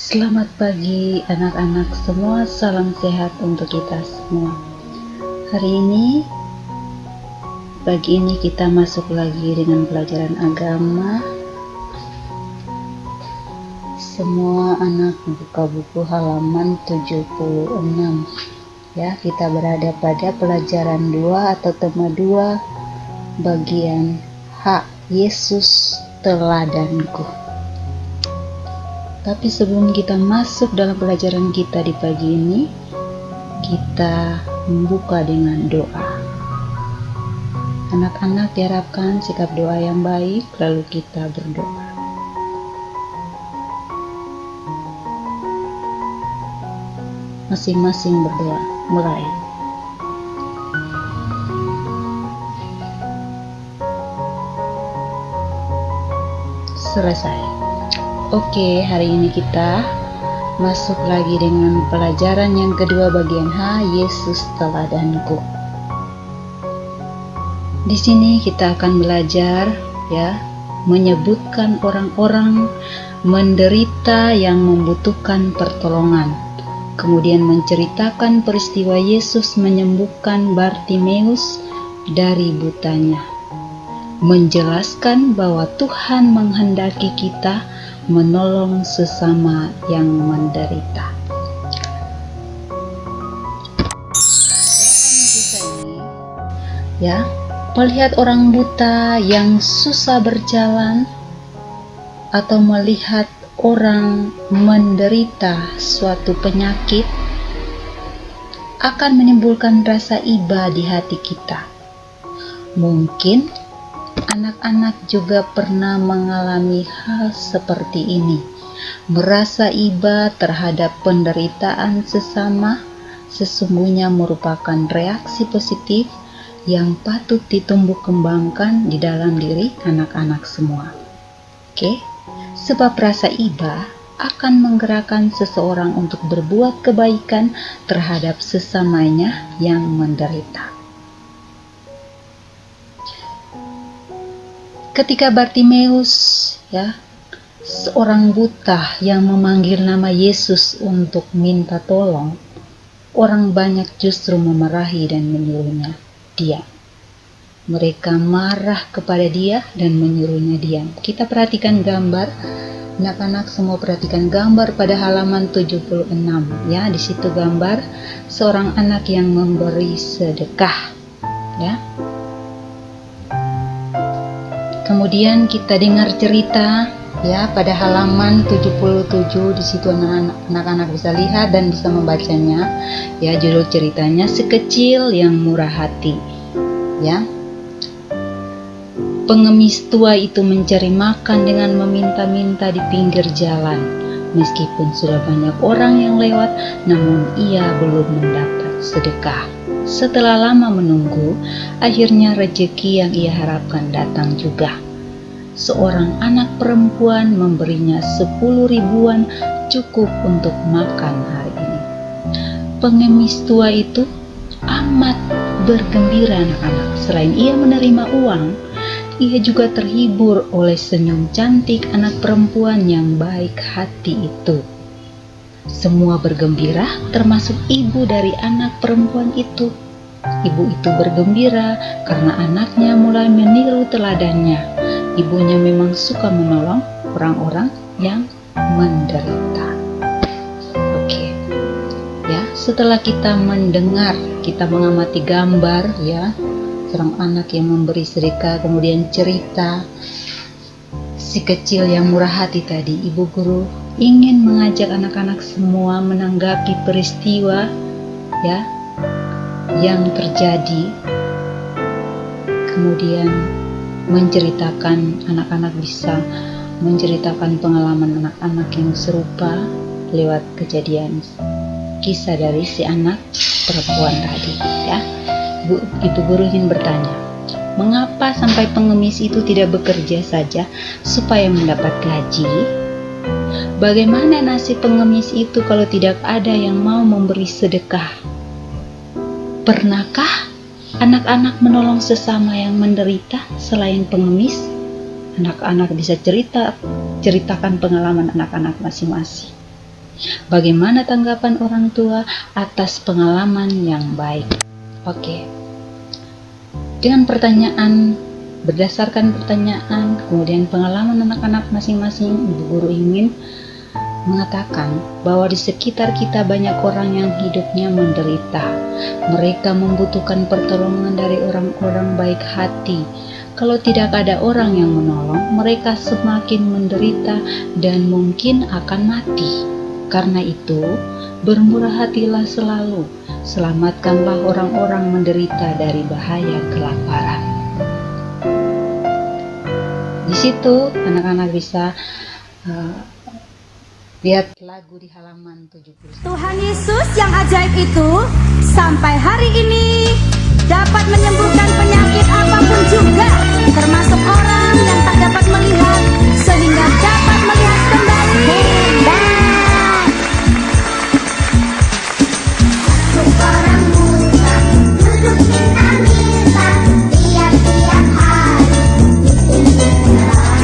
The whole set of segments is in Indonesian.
Selamat pagi anak-anak semua, salam sehat untuk kita semua. Hari ini, pagi ini kita masuk lagi dengan pelajaran agama. Semua anak buka buku halaman 76. Ya, kita berada pada pelajaran 2 atau tema 2 bagian H, Yesus teladanku. Tapi sebelum kita masuk dalam pelajaran kita di pagi ini, kita membuka dengan doa. Anak-anak diharapkan sikap doa yang baik, lalu kita berdoa. Masing-masing berdoa, mulai. Selesai. Oke, hari ini kita masuk lagi dengan pelajaran yang kedua bagian H, Yesus teladanku. Di sini kita akan belajar menyebutkan orang-orang menderita yang membutuhkan pertolongan. Kemudian menceritakan peristiwa Yesus menyembuhkan Bartimeus dari butanya. Menjelaskan bahwa Tuhan menghendaki kita menolong sesama yang menderita. Dalam kisah ini, melihat orang buta yang susah berjalan atau melihat orang menderita suatu penyakit akan menimbulkan rasa iba di hati kita. Mungkin anak-anak juga pernah mengalami hal seperti ini, merasa iba terhadap penderitaan sesama. Sesungguhnya merupakan reaksi positif yang patut ditumbuh kembangkan di dalam diri anak-anak semua. Sebab rasa iba akan menggerakkan seseorang untuk berbuat kebaikan terhadap sesamanya yang menderita. Ketika Bartimeus, seorang buta yang memanggil nama Yesus untuk minta tolong, orang banyak justru memarahi dan menyuruhnya diam. Mereka marah kepada dia dan menyuruhnya diam. Kita perhatikan gambar, anak-anak semua perhatikan gambar pada halaman 76. Di situ gambar seorang anak yang memberi sedekah. Kemudian kita dengar cerita pada halaman 77. Di situ anak-anak bisa lihat dan bisa membacanya. Judul ceritanya Si Kecil yang Murah Hati. Pengemis tua itu mencari makan dengan meminta-minta di pinggir jalan. Meskipun sudah banyak orang yang lewat, namun ia belum mendapat sedekah. Setelah lama menunggu, akhirnya rezeki yang ia harapkan datang juga. Seorang anak perempuan memberinya 10 ribuan cukup untuk makan hari ini. Pengemis tua itu amat bergembira anak-anak. Selain ia menerima uang, ia juga terhibur oleh senyum cantik anak perempuan yang baik hati itu. Semua bergembira, termasuk ibu dari anak perempuan itu. Ibu itu bergembira karena anaknya mulai meniru teladannya. Ibunya memang suka menolong orang-orang yang menderita. Setelah kita mendengar, kita mengamati gambar seorang anak yang memberi sedekah, kemudian cerita si kecil yang murah hati tadi, ibu guru ingin mengajak anak-anak semua menanggapi peristiwa yang terjadi. Kemudian menceritakan, anak-anak bisa menceritakan pengalaman anak-anak yang serupa lewat kejadian kisah dari si anak perempuan tadi. Ibu guru ingin bertanya, mengapa sampai pengemis itu tidak bekerja saja supaya mendapat gaji? Bagaimana nasib pengemis itu kalau tidak ada yang mau memberi sedekah? Pernahkah anak-anak menolong sesama yang menderita selain pengemis? Anak-anak bisa ceritakan pengalaman anak-anak masing-masing. Bagaimana tanggapan orang tua atas pengalaman yang baik? Oke. Dengan berdasarkan pertanyaan, kemudian pengalaman anak-anak masing-masing, ibu guru ingin mengatakan bahwa di sekitar kita banyak orang yang hidupnya menderita. Mereka membutuhkan pertolongan dari orang-orang baik hati. Kalau tidak ada orang yang menolong, mereka semakin menderita dan mungkin akan mati. Karena itu, bermurah hatilah selalu. Selamatkanlah orang-orang menderita dari bahaya kelaparan. Di situ anak-anak bisa lihat lagu di halaman 70. Tuhan Yesus yang ajaib itu sampai hari ini dapat menyembuhkan penyakit apapun juga, termasuk orang yang tak dapat melihat sehingga dapat melihat kembali. Orang buta duduk minta-minta tiap-tiap hari di pinggir jalan.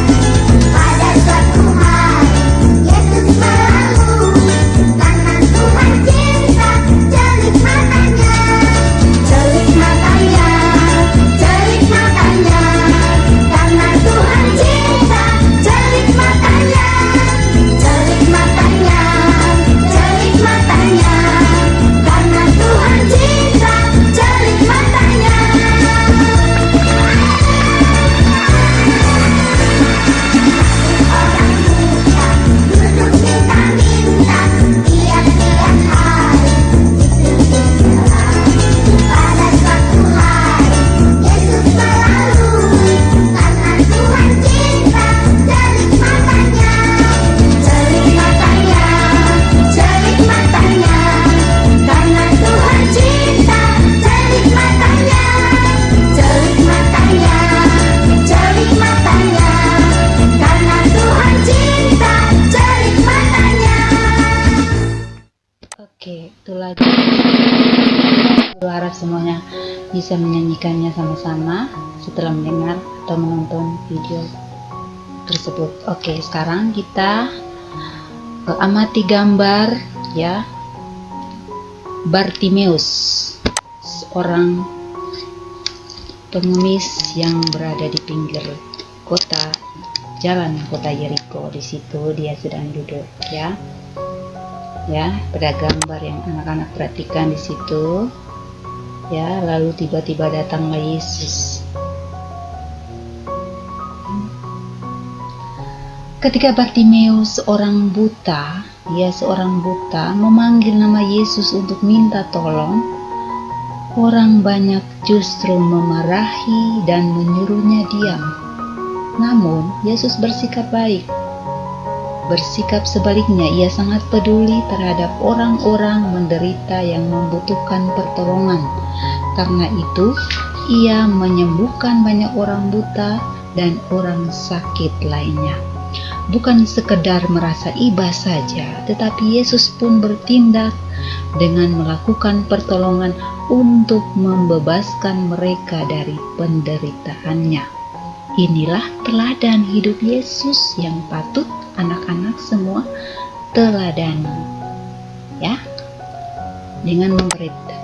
Pada suatu hari Yesus melalui, karena Tuhan cinta, celik matanya, celik matanya, celik matanya. Karena Tuhan cinta, celik matanya, celik matanya, celik matanya. Karena Tuhan cinta, celik matanya. Orang buta duduk minta-minta tiap-tiap hari di pinggir jalan. Pada suatu hari Yesus melalui, karena Tuhan cinta, celik matanya, celik matanya, celik matanya. Karena Tuhan cinta, celik matanya, celik matanya, celik matanya. Karena Tuhan cinta, celik matanya. Oke, itu lagu. Guru harap semuanya bisa menyanyikannya sama-sama setelah mendengar atau menonton video tersebut. Oke, sekarang kita amati gambar ya. Bartimeus, seorang pengemis yang berada di pinggir kota, jalan kota Yeriko. Di situ dia sedang duduk ya. Ya, pada gambar yang anak-anak perhatikan di situ. Ya, lalu tiba-tiba datanglah Yesus. Ketika Bartimeus seorang buta memanggil nama Yesus untuk minta tolong, orang banyak justru memarahi dan menyuruhnya diam. Namun, Yesus bersikap baik. Bersikap sebaliknya, ia sangat peduli terhadap orang-orang menderita yang membutuhkan pertolongan. Karena itu, ia menyembuhkan banyak orang buta dan orang sakit lainnya. Bukan sekedar merasa iba saja, tetapi Yesus pun bertindak dengan melakukan pertolongan untuk membebaskan mereka dari penderitaannya. Inilah teladan hidup Yesus yang patut anak-anak semua teladani. Ya, dengan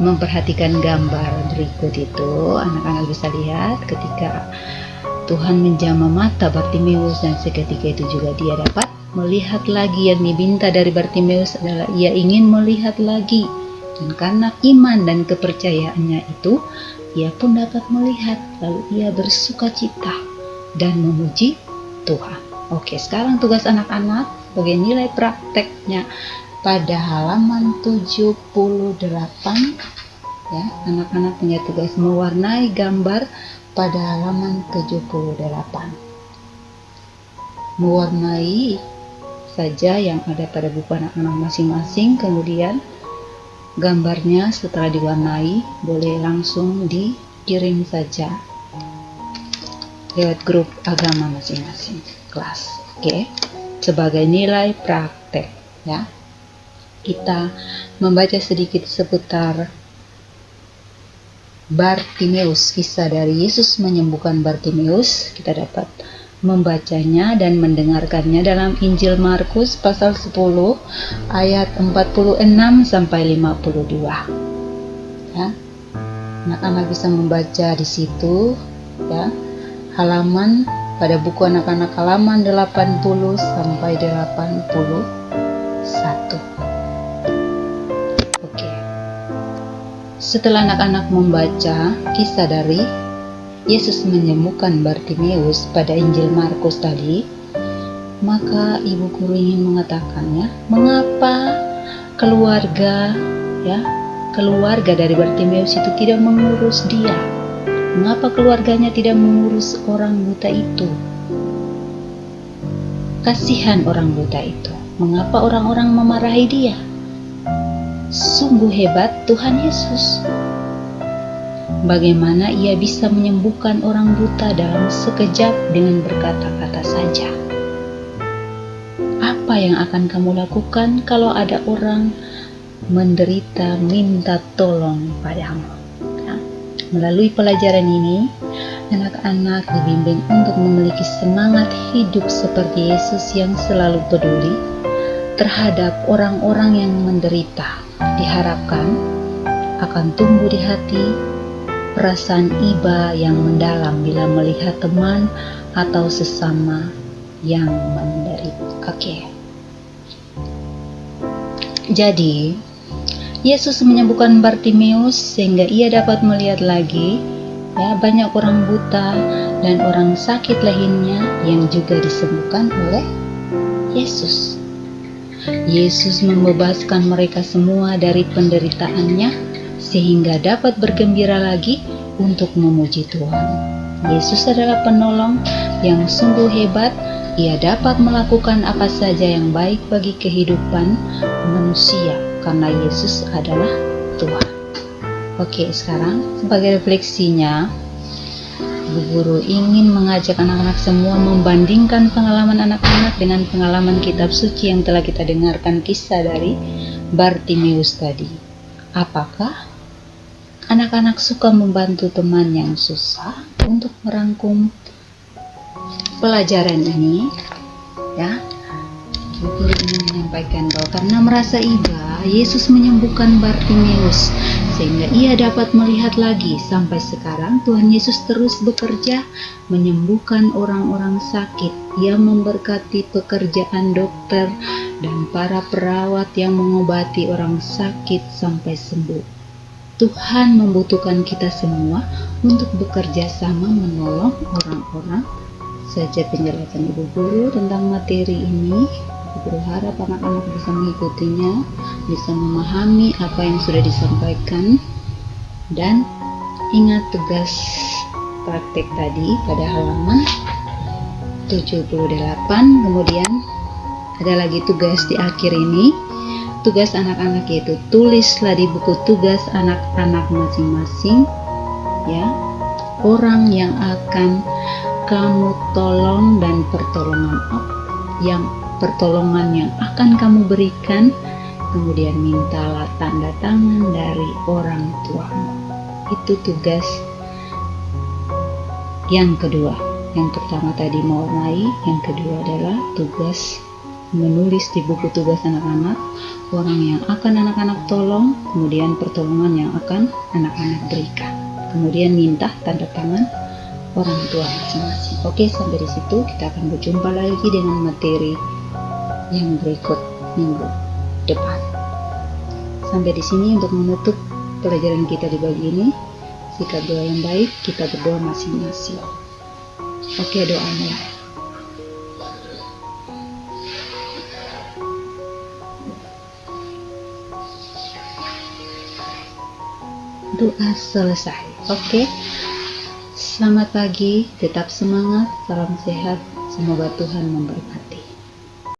memperhatikan gambar berikut itu, anak-anak bisa lihat ketika Tuhan menjamah mata Bartimeus, dan seketika itu juga dia dapat melihat lagi. Yang diminta dari Bartimeus adalah ia ingin melihat lagi, dan karena iman dan kepercayaannya itu, ia pun dapat melihat. Lalu ia bersukacita dan memuji Tuhan. Oke, sekarang tugas anak-anak sebagai nilai prakteknya pada halaman 78. Ya, anak-anak punya tugas mewarnai gambar pada halaman 78. Mewarnai saja yang ada pada buku anak-anak masing-masing, kemudian gambarnya setelah diwarnai boleh langsung dikirim saja lewat grup agama masing-masing kelas. Oke, sebagai nilai praktek ya. Kita membaca sedikit seputar Bartimeus, kisah dari Yesus menyembuhkan Bartimeus. Kita dapat membacanya dan mendengarkannya dalam Injil Markus pasal 10 ayat 46 sampai 52. Ya. Anak-anak bisa membaca di situ, ya. Halaman pada buku anak-anak halaman 80 sampai 81. Oke. Setelah anak-anak membaca kisah dari Yesus menyembuhkan Bartimeus pada Injil Markus tadi, maka ibu guru ingin mengatakannya, mengapa keluarga dari Bartimeus itu tidak mengurus dia? Mengapa keluarganya tidak mengurus orang buta itu? Kasihan orang buta itu. Mengapa orang-orang memarahi dia? Sungguh hebat Tuhan Yesus. Bagaimana ia bisa menyembuhkan orang buta dalam sekejap dengan berkata-kata saja? Apa yang akan kamu lakukan kalau ada orang menderita minta tolong padamu? Melalui pelajaran ini, anak-anak dibimbing untuk memiliki semangat hidup seperti Yesus yang selalu peduli terhadap orang-orang yang menderita. Diharapkan akan tumbuh di hati perasaan iba yang mendalam bila melihat teman atau sesama yang menderita. Oke. Jadi, Yesus menyembuhkan Bartimeus sehingga ia dapat melihat lagi, ya, banyak orang buta dan orang sakit lainnya yang juga disembuhkan oleh Yesus. Yesus membebaskan mereka semua dari penderitaannya sehingga dapat bergembira lagi untuk memuji Tuhan. Yesus adalah penolong yang sungguh hebat. Ia dapat melakukan apa saja yang baik bagi kehidupan manusia karena Yesus adalah Tuhan. Oke, sekarang sebagai refleksinya, Bu Guru ingin mengajak anak-anak semua membandingkan pengalaman anak-anak dengan pengalaman kitab suci yang telah kita dengarkan kisah dari Bartimeus tadi. Apakah anak-anak suka membantu teman yang susah untuk merangkum pelajaran ini? Ya, Bu Guru ingin menyampaikan bahwa karena merasa iba, Yesus menyembuhkan Bartimeus sehingga ia dapat melihat lagi. Sampai sekarang Tuhan Yesus terus bekerja menyembuhkan orang-orang sakit. Ia memberkati pekerjaan dokter dan para perawat yang mengobati orang sakit sampai sembuh. Tuhan membutuhkan kita semua untuk bekerja sama menolong orang-orang. Saja penjelasan Ibu Guru tentang materi ini. Berharap anak-anak bisa mengikutinya, bisa memahami apa yang sudah disampaikan, dan ingat tugas praktek tadi pada halaman 78. Kemudian ada lagi tugas di akhir ini. Tugas anak-anak yaitu tulislah di buku tugas anak-anak masing-masing, ya, orang yang akan kamu tolong dan pertolongan yang akan kamu berikan. Kemudian mintalah tanda tangan dari orang tuamu. Itu tugas yang kedua. Yang pertama tadi mewarnai, yang kedua adalah tugas menulis di buku tugas anak-anak orang yang akan anak-anak tolong, kemudian pertolongan yang akan anak-anak berikan, kemudian minta tanda tangan orang tua masing-masing. Oke, sampai di situ kita akan berjumpa lagi dengan materi yang berikut minggu depan. Sampai di sini untuk menutup pelajaran kita di pagi ini. Sikap doa yang baik, kita berdoa masing-masing. Oke, doa mulai. Doa selesai. Oke. Selamat pagi, tetap semangat, salam sehat. Semoga Tuhan memberkati.